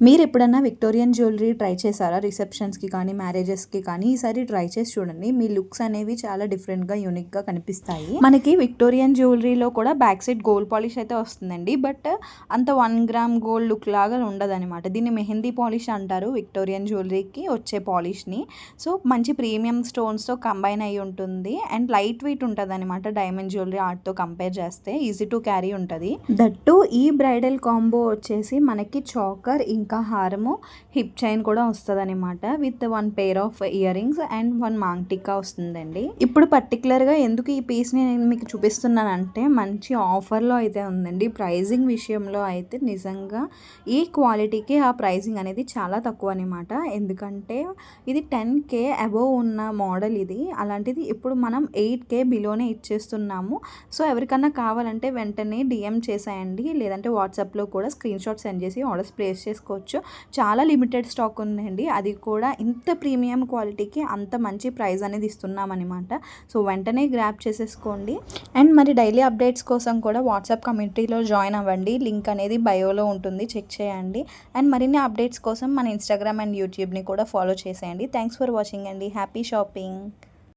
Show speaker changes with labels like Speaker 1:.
Speaker 1: మీరు ఎప్పుడన్నా Victorian jewellery try చేశారా? రిసెప్షన్స్‌కి కానీ, మ్యారేజెస్‌కి కానీ ఈసారి ట్రై చేసి చూడండి. మీ లుక్స్ అనేవి చాలా డిఫరెంట్‌గా, యూనిక్‌గా కనిపిస్తాయి. మనకి విక్టోరియన్ జ్యువెలరీలో కూడా బ్యాక్ సైడ్ గోల్డ్ పాలిష్ అయితే వస్తుందండి. బట్ అంత 1 గ్రామ్ గోల్డ్ లుక్ లాగా ఉండదనమాట. దీన్ని మెహందీ పాలిష్ అంటారు విక్టోరియన్ జ్యువెలరీకి వచ్చే పాలిష్‌ని. సో, మంచి ప్రీమియం స్టోన్స్‌తో కంబైన్ అయ్యి ఉంటుంది. అండ్ లైట్ వెయిట్ ఉంటదనమాట డైమండ్ జ్యువెలరీ ఆర్ట్‌తో కంపేర్ చేస్తే. ఈజీ టు క్యారీ ఉంటది. దట్ టూ ఈ బ్రైడల్ కాంబో వచ్చేసి మనకి చాకర్ ఇంకా హారము, హిప్ చైన్ కూడా వస్తదనమాట. With 1 pair of earrings and 1 maang tikka వస్తుందండి. ఇప్పుడు పర్టికులర్‌గా ఎందుకు ఈ పీస్‌ని నేను మీకు చూపిస్తున్నానంటే మంచి ఆఫర్‌లో అయితే ఉందండి. ప్రైజింగ్ విషయంలో అయితే నిజంగా ఈ క్వాలిటీకి ఆ ప్రైజింగ్ అనేది చాలా తక్కువ అనమాట. ఎందుకంటే ఇది 10K అబోవ్ ఉన్న మోడల్ ఇది. అలాంటిది ఇప్పుడు మనం 8K బిలోనే ఇచ్చేస్తున్నాము. సో, ఎవరికన్నా కావాలంటే వెంటనే డీఎం చేసేయండి. లేదంటే వాట్సాప్‌లో కూడా స్క్రీన్‌షాట్ సెండ్ చేసి ఆర్డర్స్ ప్లేస్ చేసుకోవచ్చు. చాలా లిమిటెడ్ స్టాక్ ఉందండి. అది కూడా ఇంత ప్రీమియం క్వాలిటీకి అంత మంచి ప్రైస్ అనేది ఇస్తున్నామనమాట. సో, వెంటనే గ్రాబ్ చేసేసుకోండి. అండ్ మరి డైలీ అప్డేట్స్ కోసం కూడా వాట్సాప్ కమ్యూనిటీలో జాయిన్ అవ్వండి. లింక్ అనేది బయోలో ఉంటుంది. చెక్ చేయండి. అండ్ మరిన్ని అప్డేట్స్ కోసం మన ఇన్‌స్టాగ్రామ్ అండ్ యూట్యూబ్‌ని కూడా ఫాలో చేసేయండి. థ్యాంక్స్ ఫర్ వాచింగ్ అండి. Happy shopping.